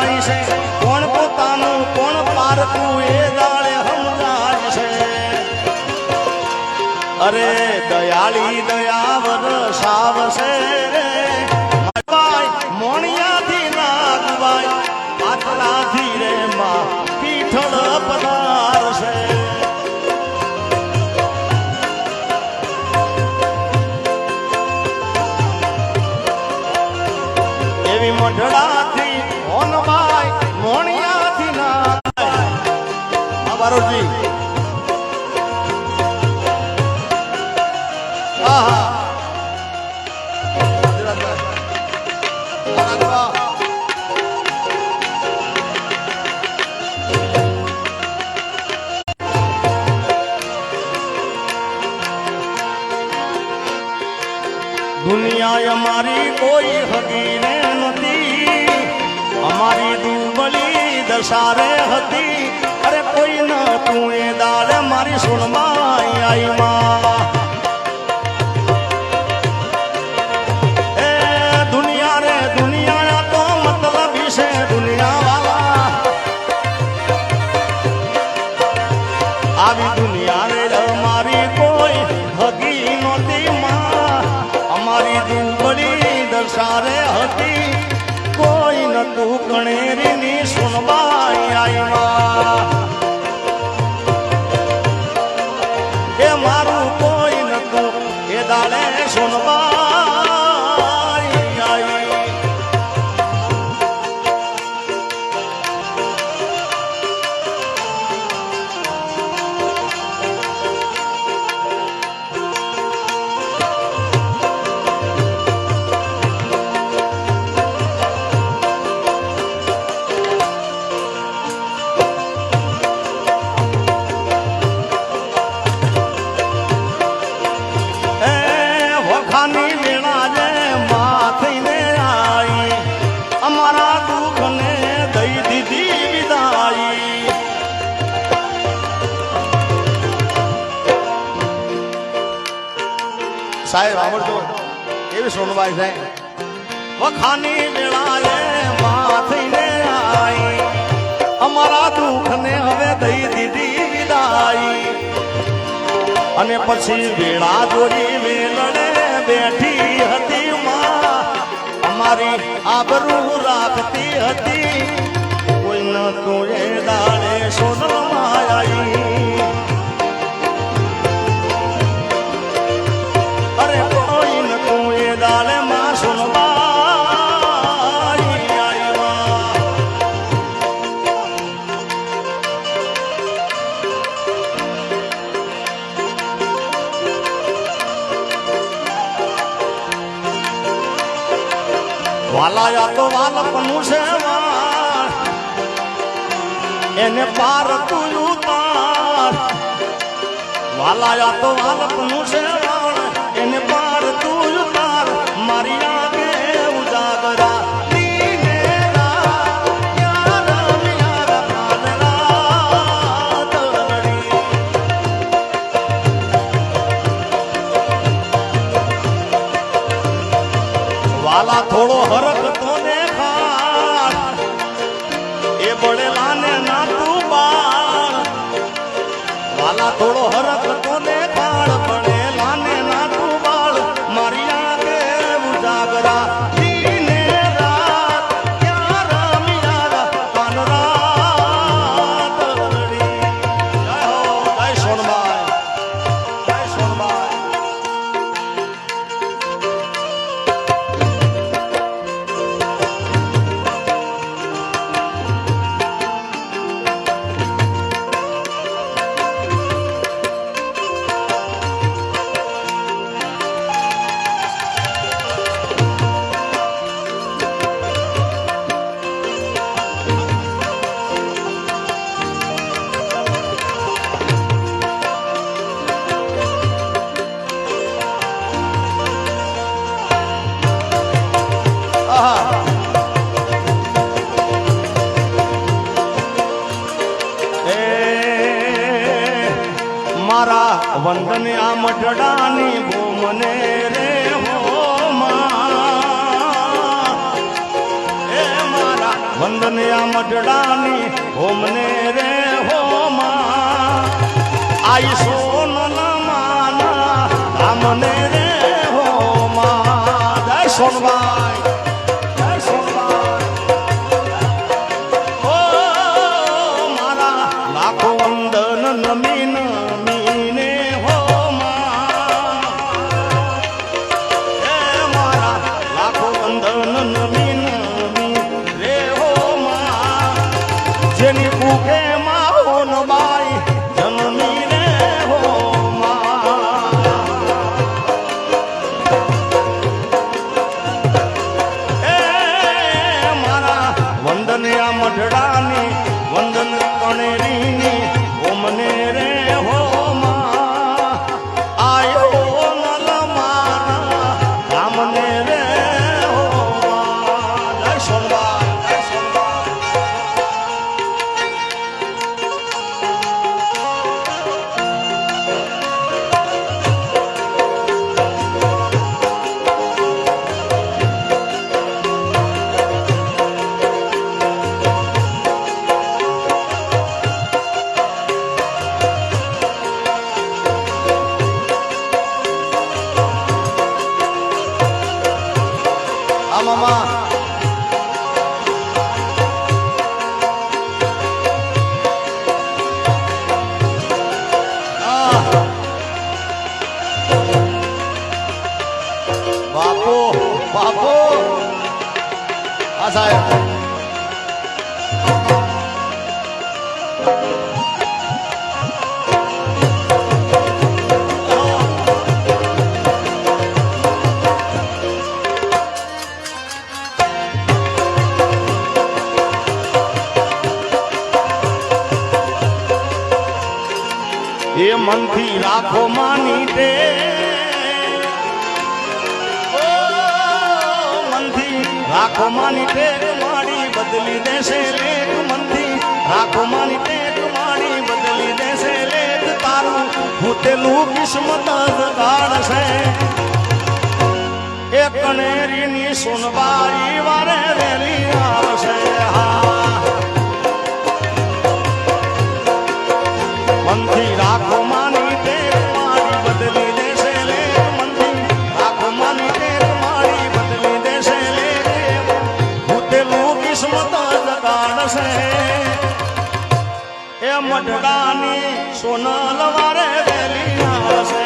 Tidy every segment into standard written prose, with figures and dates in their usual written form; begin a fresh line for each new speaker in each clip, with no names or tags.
સમજાય છે કોણ પોતાનું કોણ પારકું એ દાડે સમજાય છે અરે દયાળી દયા વરસાવશે રે મોણિયાથી નાગવાય પાટલાથી રે માં પીઠળ પધારશે એવી મઢડાથી હોનભાઈ મોણિયાથી નાય બારોજી દુનિયા અમારી કોઈ હગી ને નથી અમારી દુબળી દશારે હતી અરે કોઈ ન તું એ દાડે મારી સુણમાં આઈ માં એ દુનિયા રે દુનિયા તો મતલબ છે દુનિયા વાલા આવી દુનિયા રે અમારી કોઈ હગી નહોતી માં અમારી દુબળી દશારે હતી કોઈ નતું કણેરીની સુનબાઈ આઈમાં એ મારું કોઈ નતું એ દાડે સુનબાઈ આઈ વખાની વેળા જે માથઈને આઈ અમારા દુઃખને દઈ દીધી વિદાઈ સાહેબ આવડતો એવી સોનબાઈ સાહેબ વખાની વેળા જે માથઈને આઈ અમારા દુઃખને હવે દઈ દીધી વિદાઈ અને પછી વેળા જોડી વેલણે બેઠી હતી માં અમારી આબરૂ રાખતી હતી કોઈ ન તું એ દાડે સોનલમાં આવી અરે કોઈ ન તું એ દાડે માં સોનલમાં વાલાયા તો વાલપનું છે એને પાર તું ઉતાર વાલાયા તો વાલપનું છે એને પાર તું ઉતાર મારી આગે ઉજાગરા વાલા થોડો હરખ તો દેખાડ એ બળેલાને ના તું બાળ વાલા થોડો હરખ તો દેખાડ બળેલાને ના તું બાળ મારી આગે ઉજાગરા દીને રાત ક્યાં રમ્યા પાન રાત જય હો જય સોનબાઈ જય સોનબાઈ મારા વંદન આ મઢડાની ભો મને રે હો માં એ મારા વંદનિયા મઢડાની હોમને રે હોમાં આઈ સોનલ માના રામને રે હોમાં જય સોનભાઈ જય સોનભાઈ ઓ મારા લાખો વંદન નમી નમીને હોમાં હે મારા લાખો વંદન નમી જેની ભૂખે માહોન બાઈ જન્મી રે હો એ મારા વંદન આ મઢડાની વંદન કણેરીની ઓમને રે હો આયો નલ મારા રામને રે હો જય સોનભાઈ જય મામા બાપો બાપો આ સાહેબ એ મનથી રાખો માની દે મનથી રાખો માની દે માડી બદલી દેશે લેખ મનથી રાખો માની દે માડી બદલી દેશે લેખ તારું ભૂતેલું કિસ્મત જગાડશે એ કનેરીની સોનબાઈ વારે વેલી આવશે હા મનથી રાખો માની ટેક મારી બદલી દેશે લે મનથી રાખો માની ટેક મારી બદલી દેશે લે ભૂતેલું કિસ્મત જગાડશે એ મઢડાની સોનલ વારે વેલી આવશે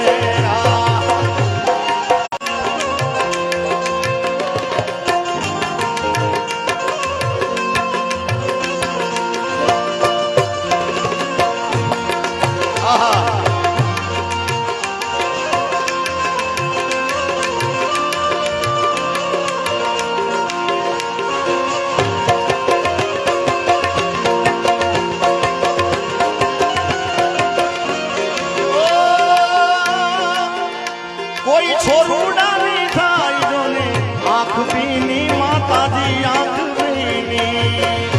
કોઈ છોરુડાની થાય જોને આંખ પીની માતાજી આંખ પીની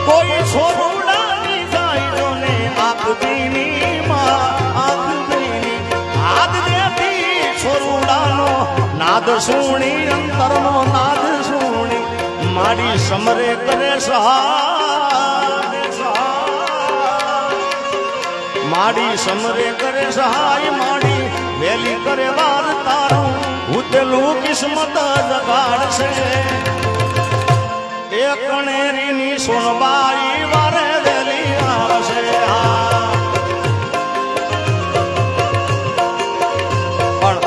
કોઈ છોરુડાની થાય જોને આંખ પીની આંખ પીની હાથ દેતી છોરુડાનો નાદ સુણી અંતરનો નાદ સુણી મારી સમરે કરે સહાય માડી સમરે કરે સહાય માડી વેલી કરે વાર તારું ઉતેલું કિસ્મત જગાડશે એ કણેરીની સોનબાઈ વારે વેલી આવશે પણ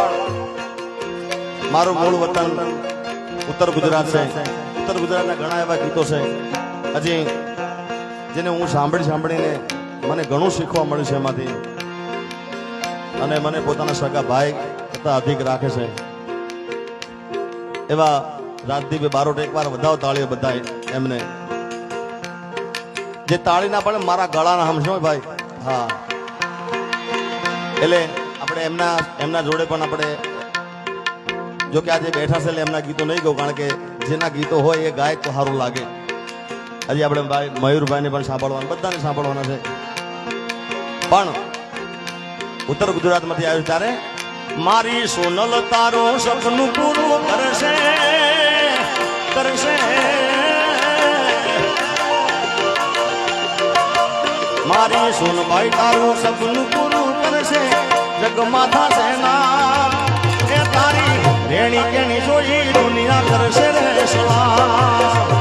મારું મૂળ વતન ઉત્તર ગુજરાત છે ઉત્તર ગુજરાતના ઘણા એવા ગીતો છે હજી જેને હું સાંભળીને મને ઘણું શીખવા મળ્યું છે એમાંથી અને મને પોતાના સગા ભાઈ કરતા અધિક રાખે છે એવા રાજદીપે બારોટ એકવાર વધાવો તાળીઓ બધાય એમને જે તાળી ના પડે મારા ગળાના હમશો ભાઈ હા એટલે આપણે એમના જોડે પણ આપણે જો કે આજે બેઠા છે એટલે એમના ગીતો નહીં ગયું કારણ કે જેના ગીતો હોય એ ગાય તો સારું લાગે હજી આપણે ભાઈ મયુરભાઈને પણ સાંભળવાના બધાને સાંભળવાના છે પણ ઉત્તર ગુજરાતમાંથી આવ્યું ત્યારે મારી સોનલ તારું સપનું પૂરું કરશે કરશે મારી સોનભાઈ તારું સપનું પૂરું કરશે જગમાં થશે ના એ તારી રેણી કેણી જોઈ દુનિયા કરશે રે સલામ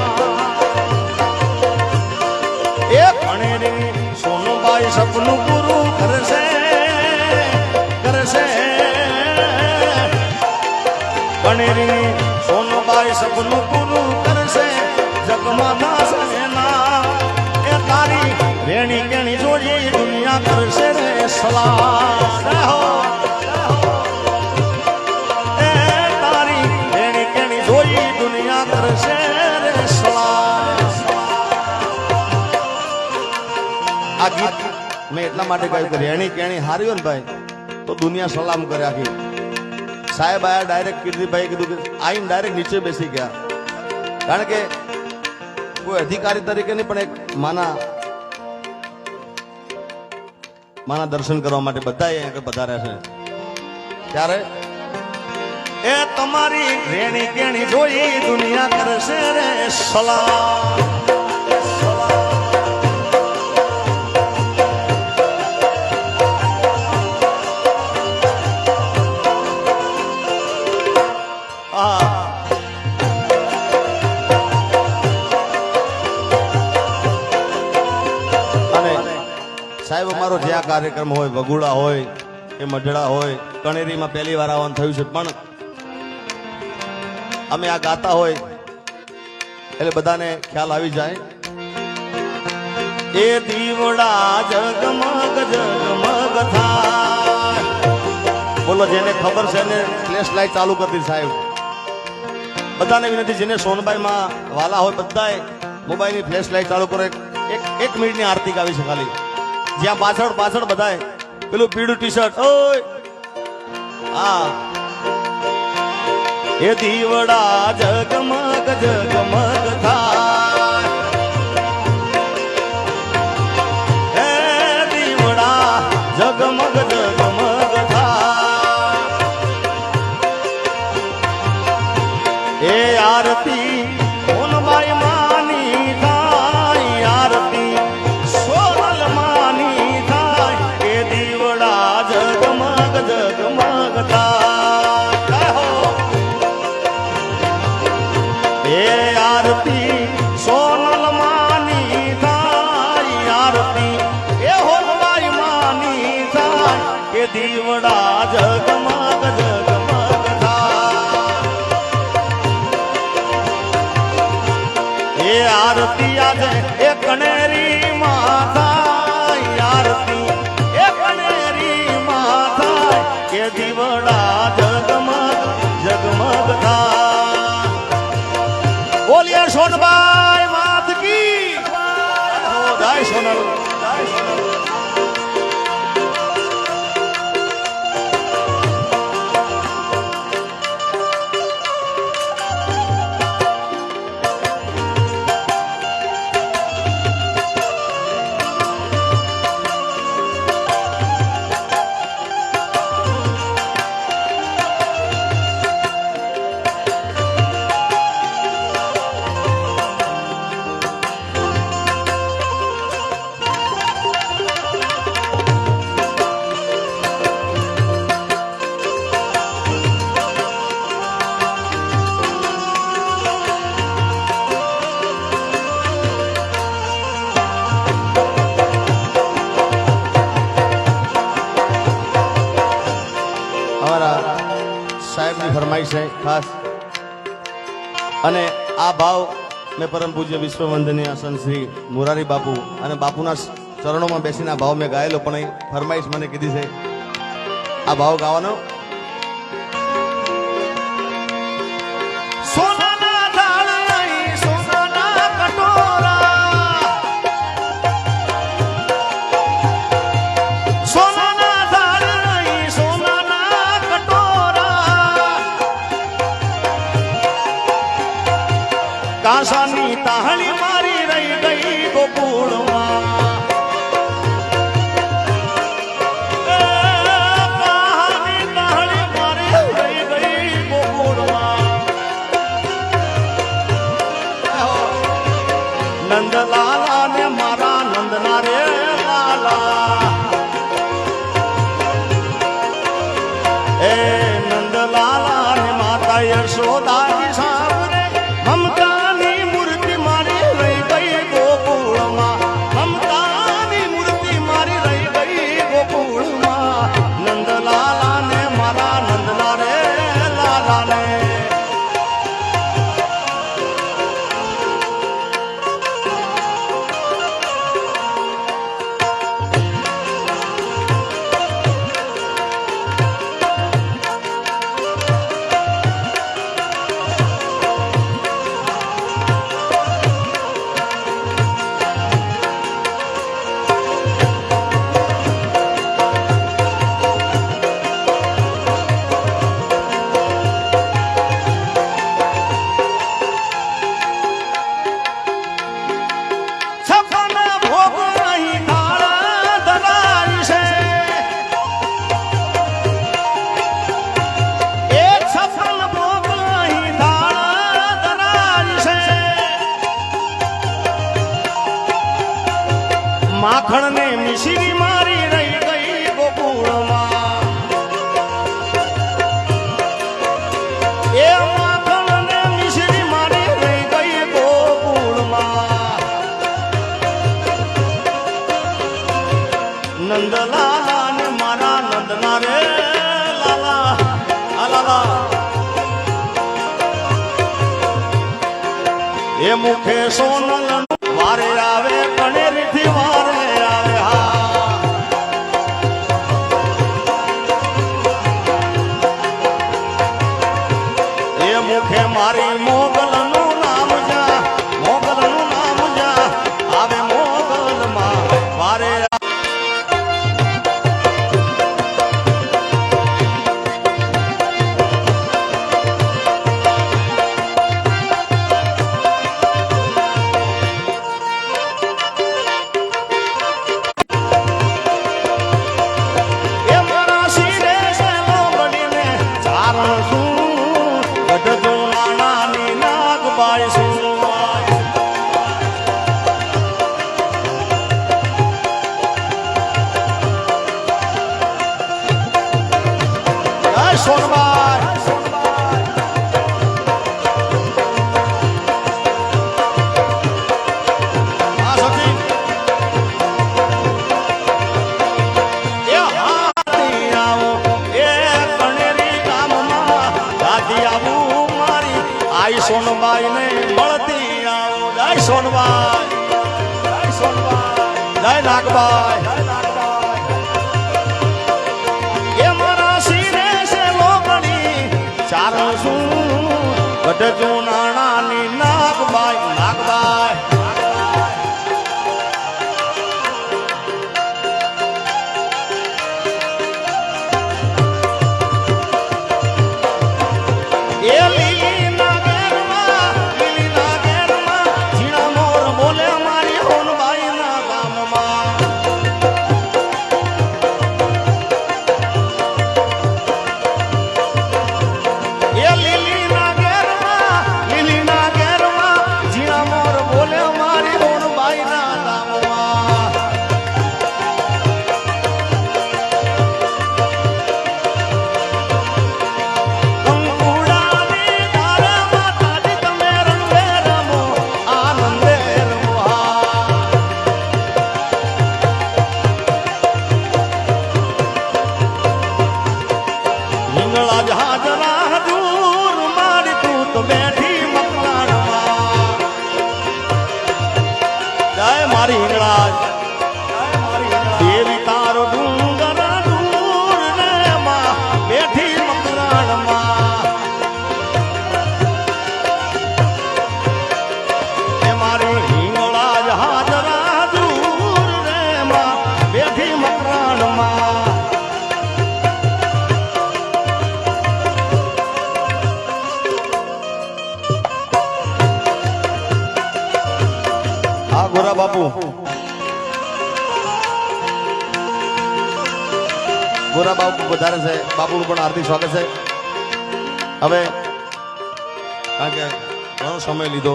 એ કણેરી સોનુભાઈ સપનું પૂરું કરશે કરશે કણેરી સોનુભાઈ સપનું પૂરું કરશે જગમાં થશે ના એ તારી રેણી કેણી જોઈ દુનિયા કરશે રે સલામ એ તારી રેણી કેણી જોઈ દુનિયા કરશે રે સલામ આ ગીત મેં એટલા માટે કહ્યું કે રેણી કેણી હારી હોય ને ભાઈ તો દુનિયા સલામ કરે આખી સાહેબ આયા ડાયરેક્ટ કીર્તિભાઈ કીધું કે આઈને ડાયરેક્ટ નીચે બેસી ગયા કારણ કે કોઈ અધિકારી તરીકે નહીં પણ એક માના દર્શન કરવા માટે બધા અહીંયા પધાર્યા છે ત્યારે એ તમારી રેણી કેણી જોઈ દુનિયા કરશે રે સલામ સાહેબ અમારો જે આ કાર્યક્રમ હોય વગુડા હોય કે મઢડા હોય કણેરીમાં પહેલી વાર આવવાનું થયું છે પણ અમે આ ગાતા હોય એટલે બધાને ખ્યાલ આવી જાય એ દીવડા જગમગ જગમગ થાય બોલો જેને ખબર છે એને ફ્લેશ લાઈટ ચાલુ કરી દીધી સાહેબ બધાને વિનંતી જેને સોનબાઈ માં વાલા હોય બધાએ મોબાઈલની ફ્લેશ લાઈટ ચાલુ કરો એક મિનિટની આરતી ગાવી છે ખાલી જ્યાં પાછળ પાછળ બધાય પેલું પીળું ટી શર્ટ ઓય હા એ દીવડા જગમગ જગમગ થાય એ દીવડા જગમગ જગમગ થાય એ આરતી સોનબાઈ માની થાય આરતી સોનલ માની થાય આરતી એ હોનબાઈ માની થાય કે દીવડા જગમગ જગમગ થાય એ આરતી આજે એ કનેરી માં થાય આરતી એ કનેરી માં થાય કે દીવડા જગમગ જગમગ થાય બોલિए सोनबाई मात की जय सोनल जय सोनल સાહેબની ફરમાઈશ છે ખાસ અને આ ભાવ મેં પરમ પૂજ્ય વિશ્વવંદનીય સંત શ્રી મોરારી બાપુ અને બાપુના ચરણોમાં બેસીને આ ભાવ મેં ગાયેલો પણ એ ફરમાઈશ મને કીધી છે આ ભાવ ગાવાનો કાશાની તાહળી મારી રહી ગઈ ગોકુળમાં તાહળી નંદલાલા ને મારા નંદના રે લાલા એ નંદલાલા ને માતા યશોદાજી સાવરે મમતાની મૂર્તિ મારી રહી ગઈ ગોકુળમાં મમતાની મૂર્તિ મારી રહી ગઈ ગોકુળમાં નંદલાલા ને મારા નંદના રે લાલા ને માખણ ને મિશ્રી મારી રહી ગઈ ગોકુળમાં એ માખણ ને મિશ્રી મારી રહી ગઈ ગોકુળમાં નંદલાલા ને મારા નંદના રે લાલા લાલા એ મુખે સોનલ વારે આવે કણેરીથી વારે આવે હા એ મુખે મારી મોગલનું નામ જા મોગલનું નામ જા આવે મોગલમાં વારે સોનબાઈ ને મળતી આવો જય સોનબાઈ જય નાગબાઈ એ મારા શિરે છે લોગણી ચારણ શું ગઢ નાણાની નાગબાઈ નાગબાઈ ગોરા બાપુ ગોરા બાપુ વધારે છે બાપુનું પણ હાર્દિક સ્વાગત છે હવે કારણ કે ઘણો સમય લીધો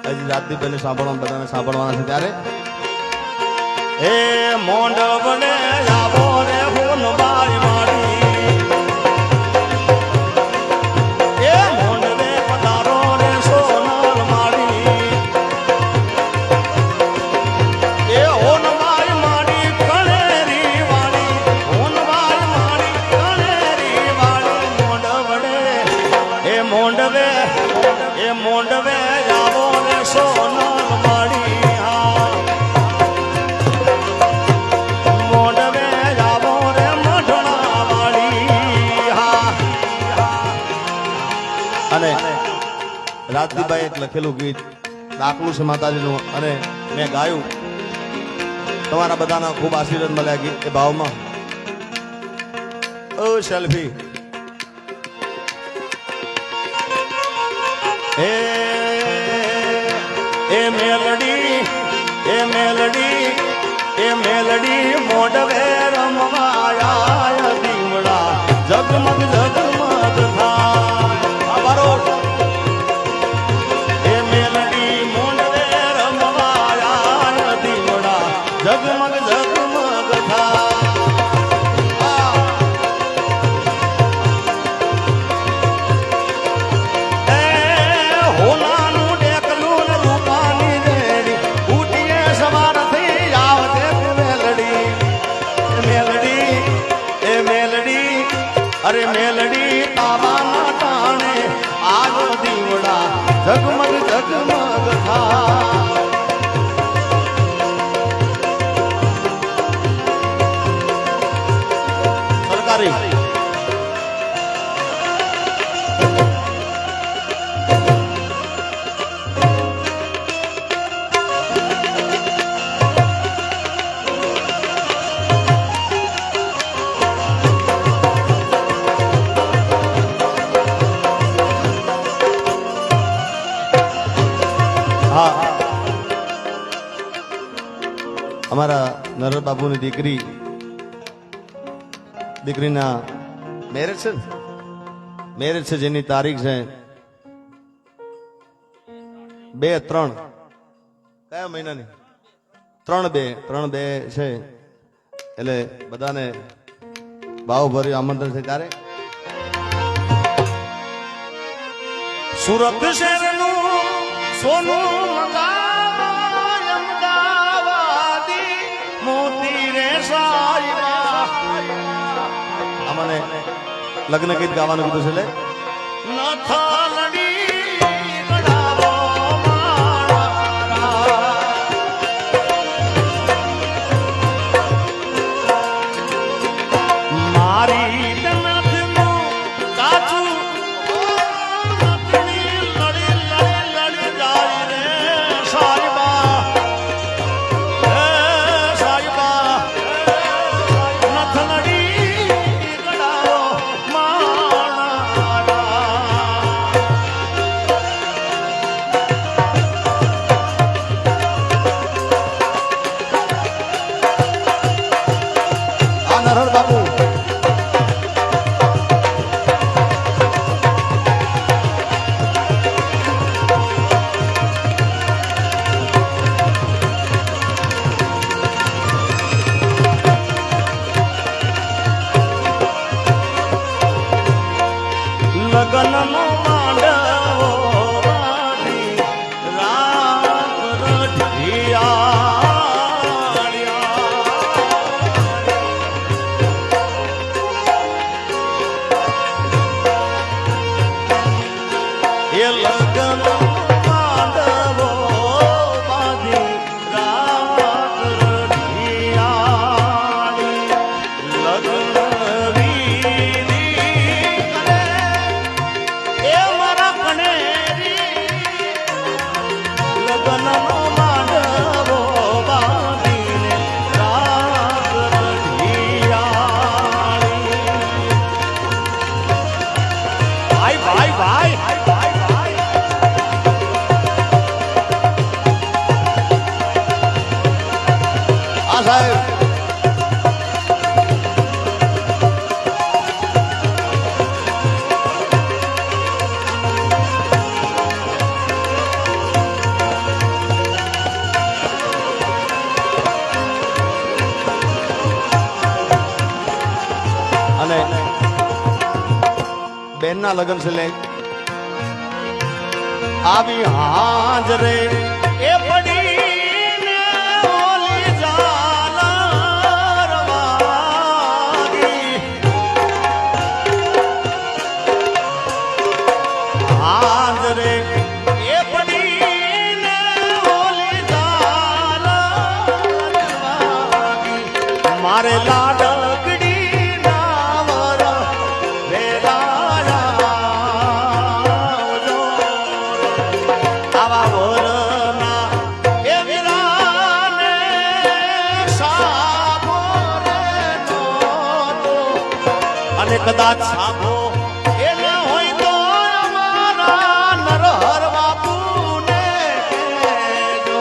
હજી રાજદીપભાઈને સાંભળવા બધાને સાંભળવાના છે ત્યારે
એ મોંડ વડે આવો રે હોનબાઈ મારી એ મોંડ રે પધારો રે સોનલ મારી એ હોનબાઈ મારી કણેરી વાળી હોનબાઈ મારી કણેરી વાળી મોંડ વડે એ મોંડવે આવો રે સોનલ મારી
અને રાજદીપભાઈ એક લખેલું ગીત દાખલું છે માતાજીનું અને મેં ગાયું તમારા બધાના ખૂબ આશીર્વાદ મળ્યા ગીત એ ભાવમાં ઓ સેલ્ફી
એ મેલડી મોઢવે રમવાયા દીવડા જગમગ જગમગ થાય એ મેલડી મોઢવે રમવાયા દીવડા જગમગ જગમગ થાય હોનાનું ડેકલું ને રૂપાની રેડી ઉઠીએ સવાર થઈ આવતે અરે મેલડી તાવાના ટાણે આજો દીવડા જગમગ જગમગ થાય સરકારી
અમારા નરર બાબુની દીકરીના મેરેજ છે મેરેજ છે જેની તારીખ છે 2-3 કયા મહિનાની 3-2 છે એટલે બધાને ભાવભર્યું આમંત્રણ છે ત્યારે
સુરત શહેરનું સોનું
મને લગ્ન ગીત ગાવાનું કીધું છે
લગનનો માંડવો વાળી રાત રઢિયા એ લગનનો માંડવો વાળી રાત રઢિયા લગન
બેનના લગ્ન છે લે આવી હાજરે
એ પડીને ઓલી ઝાલર વાગી. હાજરે એ પડીને ઓલી ઝાલર વાગી. મારે લાડકડી નાવર વેરાયા આવજો. આવા વરના એ વીરાને સાબો રે નહોતો. અને કદાચ સાબો એને હોય તો અમારા નરહર બાપુને કહેજો.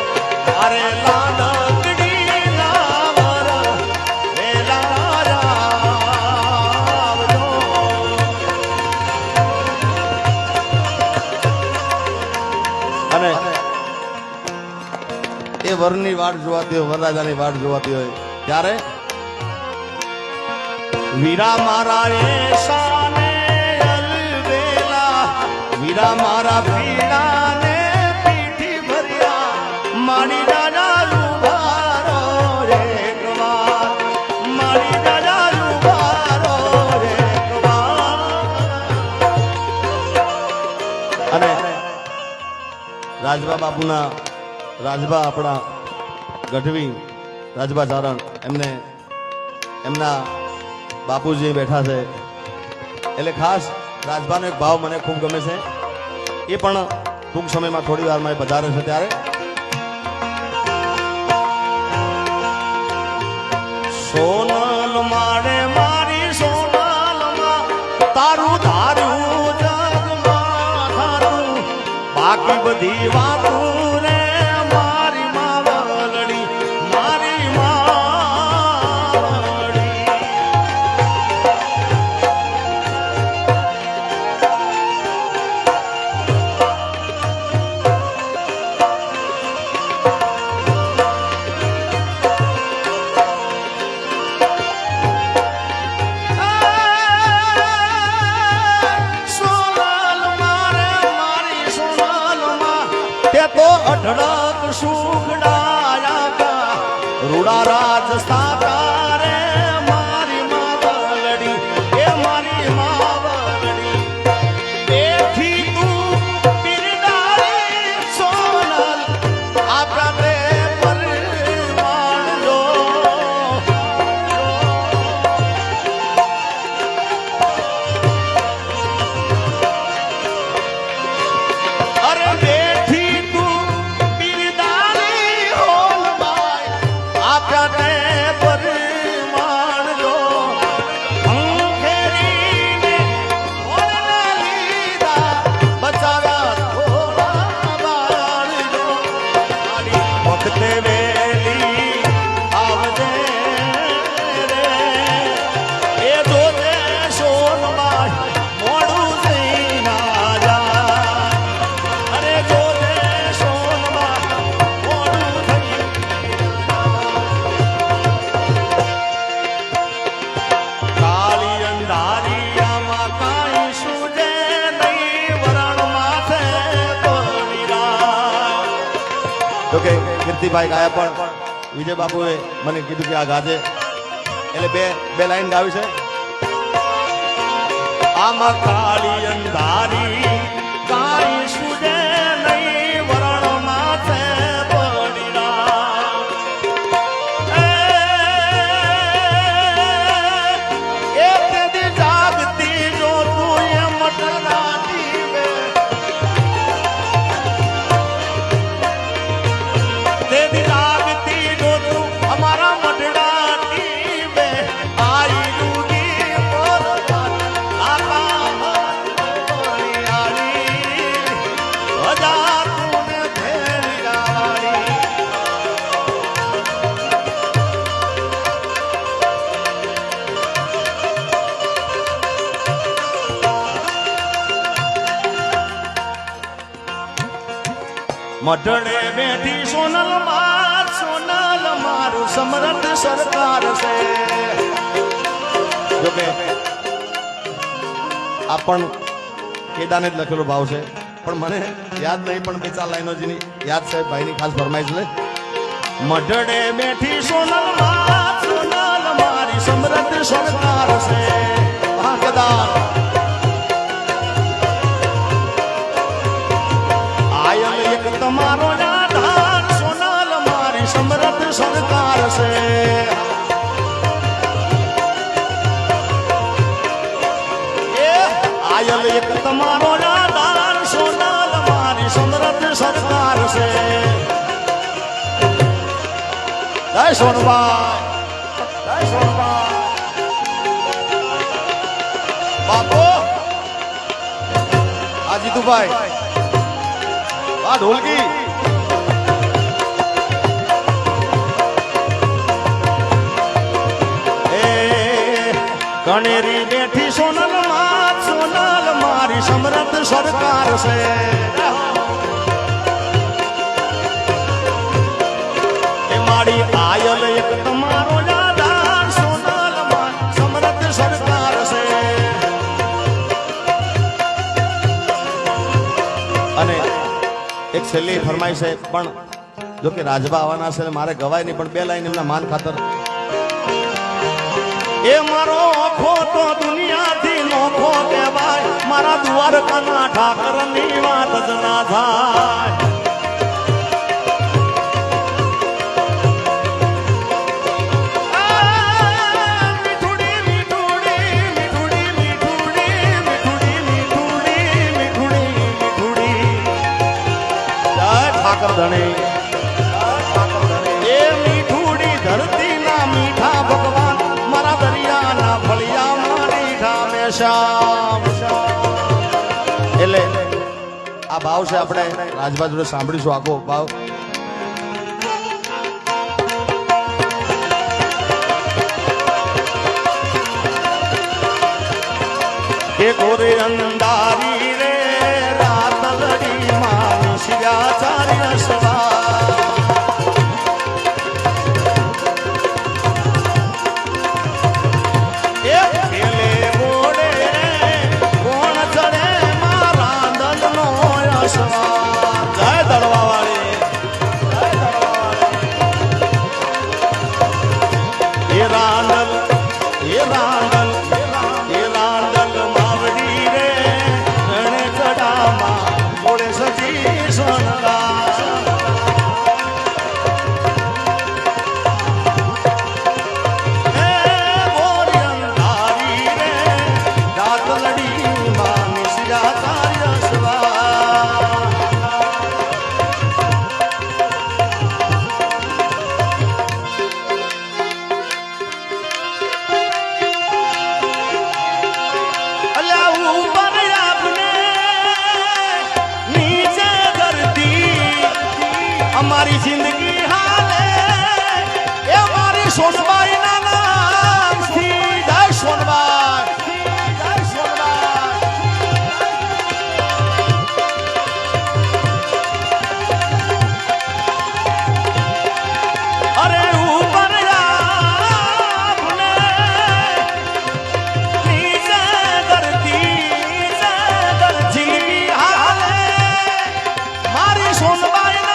અરે લાડકડી નાવર વેલાયા આવજો.
અને એ વરની વાટ જોવાતી હોય વરરાજાની વાટ જોવાતી હોય ત્યારે
વીરા મારા એશાને અલબેલા, વીરા મારા પીડાને પીઠી ભર્યા. મારી દાદા લુભારો એક વાર, મારી દાદા લુભારો એક વાર.
અને રાજભા બાપુના રાજભા આપણા ગઢવી રાજભા ચારણ એમને એમના બાપુજી બેઠા છે એટલે ખાસ રાજભાનો એક ભાવ મને ખૂબ ગમે છે એ પણ ટૂંક સમયમાં થોડી વારમાં એ પધારે છે ત્યારે
સોનલ મારે મારી સોનલમાં તારું ધારું જગમાં થાતું. બાકી બધી વાતું રે મારી માવલડી, મારી માવલડી. સોનલ મારે મારી સોનલમાં તે તો અઢળક સુખડાયા તા. રૂડા રાજસ્થાતા રે મારી માવલડી, એ મારી માવલડી. બેઠી તું બિરડાળી સોનલ આપણા તે પરમાણજો. અરે બેઠી તું બિરડાળી હોલબાઈ આપણા તે પરમાણજો. અંધેરીને ઓળને લીધા, બચાવ્યા થોડા બાળજો. આડી વખતે વેલી આવજે રે, એ જોજે સોનબાઈ મોડું થઈ ના જાય. અરે જોજે સોનબાઈ મોડું થઈ. કાળી અંધારિયામાં કાંઈ સૂજે નહીં, વરણ માથે પડીરા.
તો કે કીર્તિભાઈ ગાયા પણ વિજય બાપુએ મને કીધું કે આ ગાજે એટલે બે લાઈન ગાવી છે
આમાં કાળી અંધારી કાંઈ સૂજે નહીં, વરણ માથે પડીરા. એ તેથી જાગતી જો તું એ મટરાતી વે, તેથી જાગતી જો તું અમારા મટડાતી વે. આઈ ડૂબી પર આકા હરિયાળી, હજાર તુને ભેળિયાવાળી. મઢડે બેઠી સોનલ માં, સોનલ મારું સમર્થ સરકાર છે.
જો કે આ પણ કેદાને જ લખેલો ભાવ છે પણ મને યાદ નહીં, પણ બે ચાર લાઈનો જેની યાદ છે ભાઈની ખાસ ફરમાઈશ છે.
મઢડે બેઠી સોનલ માં સોનલ મારી સમૃદ્ધ સરકાર છે.
હા કેદાર
આયલ એક તમારો આધાર સોનલ મારી સમૃદ્ધ સરકાર છે. એ આયલ એક તમારો આધાર સોનલ મારી સમૃદ્ધ સરકાર છે. જય સોનભાઈ, જય સોનભાઈ.
બાપો આ જીતુભાઈ આ ઢોલકી
એ કણેરી બેઠી સોનલ માં સોનલ મારી સમૃદ્ધ સરકાર છે. એ મારી આયલ એક તમારો આધાર સોનલ માં સમૃદ્ધ સરકાર છે.
અને એક છેલ્લી ફરમાઈ છે, પણ જો કે રાજભા આવવાના છે એટલે મારે ગવાય નહીં, પણ બે લાઈન એમના માન ખાતર.
એ મારો ઓખો તો દુનિયાથી નોખો કહેવાય, મારા દ્વારકાના ઠાકરની વાત જ ના થાય. મીઠુડી, મીઠુડી, મીઠુડી, મીઠુડી, મીઠુડી, મીઠુડી, મીઠુડી, મીઠુડી. જય ઠાકર ધણી. એ મીઠુડી ધરતીના મીઠા ભગવાન, મારા દરિયાના ફળિયામાં મીઠા મેશામ.
એટલે આ ભાવ છે, આપણે રાજભા જોડે સાંભળીશું આખો ભાવ.
કે ગોરે અંધારી રે રાતલડી માં શિયાચાર્ય સવા. એ પેલે ગોળે કોણ ચડે મારા દલનો યશવા. જય દળવાવાળી, જય દળવાવાળી. એ રાંદલ, એ રાંદલ, એ રાંદલ માવડી રે રણે ચડામાં ગોળે સજી સોનલા. અમારી જિંદગી હાલે એ મારી સોનબાઈ ના નામથી. જય સોનબાઈ, જય સોનબાઈ. અરે ઉપર આપને નીચે ધરતી, જિંદગી હાલે મારી સોનબાઈ ના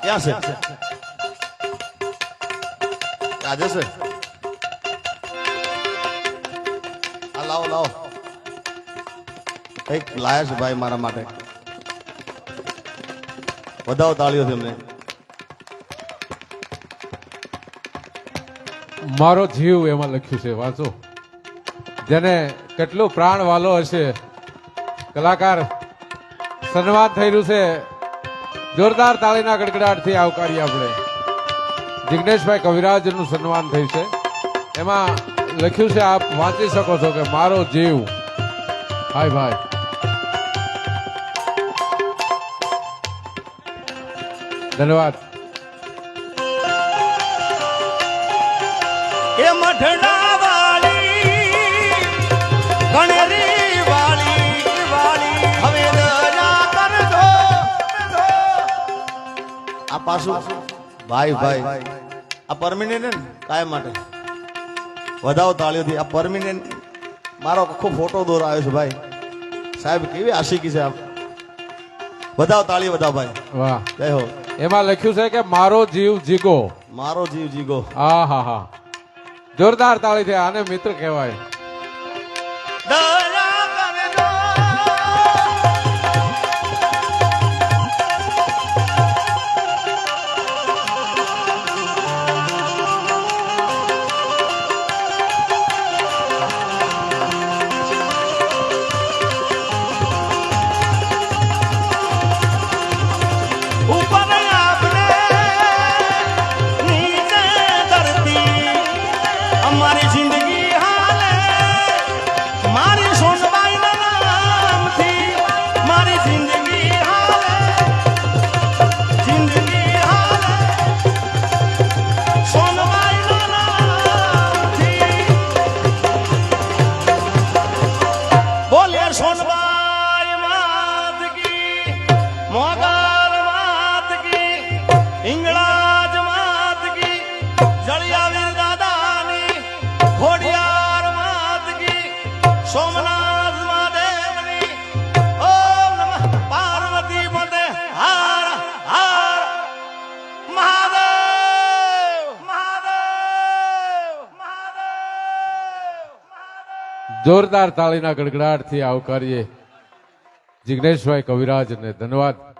ક્યાં છે?
આજે છે આ લાવો લાવો, કઈક લાયા છે ભાઈ મારા માટે. વધાવો તાળીઓ તેમને.
મારો જીવ એમાં લખ્યું છે, વાંચો. જેને કેટલું પ્રાણ વાલો હશે કલાકાર સન્માન થઈ રહ્યું છે. જોરદાર તાળીના ગડગડાટથી આવકારીએ આપણે. જિગ્નેશભાઈ કવિરાજનું સન્માન થયું છે. એમાં લખ્યું છે, આપ વાંચી શકો છો કે મારો જીવ. હાય ભાઈ. ધન્યવાદ.
એ મઢડા વાળી ગણેરી વાળી હવે દયા કરજો.
આ પાછું ભાઈ ભાઈ આ પરમિનન્ટ ને કાયમ માટે વધાવો તાળીઓથી. આ પરમિનન્ટ મારો આખો ફોટો દોરાયો છે ભાઈ. સાહેબ કેવી આશિકી છે. આપ વધાવો તાળી વધાવો ભાઈ.
વાહ.
જય હો.
એમાં લખ્યું છે કે મારો જીવ જીગો.
મારો જીવ જીગો.
હા હા હા. જોરદાર તાળીથી. આને મિત્ર કહેવાય.
દયા કરજો. ઉપર આપને નીચે ધરતી અમારી જિંદગી હાલે મારી સોનબાઈના નામથી મારી જિંદગી હાલે સોનબાઈના નામથી. બોલે સોનબાઈ માત કી, મોગલ માત કી, હિંગળાજ માત કી, જળિયાવીર દાદાની ખોડિયાર માત કી, સોમનાથ મહાદેવની ઓમ નમઃ પાર્વતી પતે હર હર મહાદેવ મહાદેવ મહાદેવ.
જોરદાર તાળીના ગડગડાટથી આવકારીએ જિગ્નેશભાઈ કવિરાજને. ધન્યવાદ.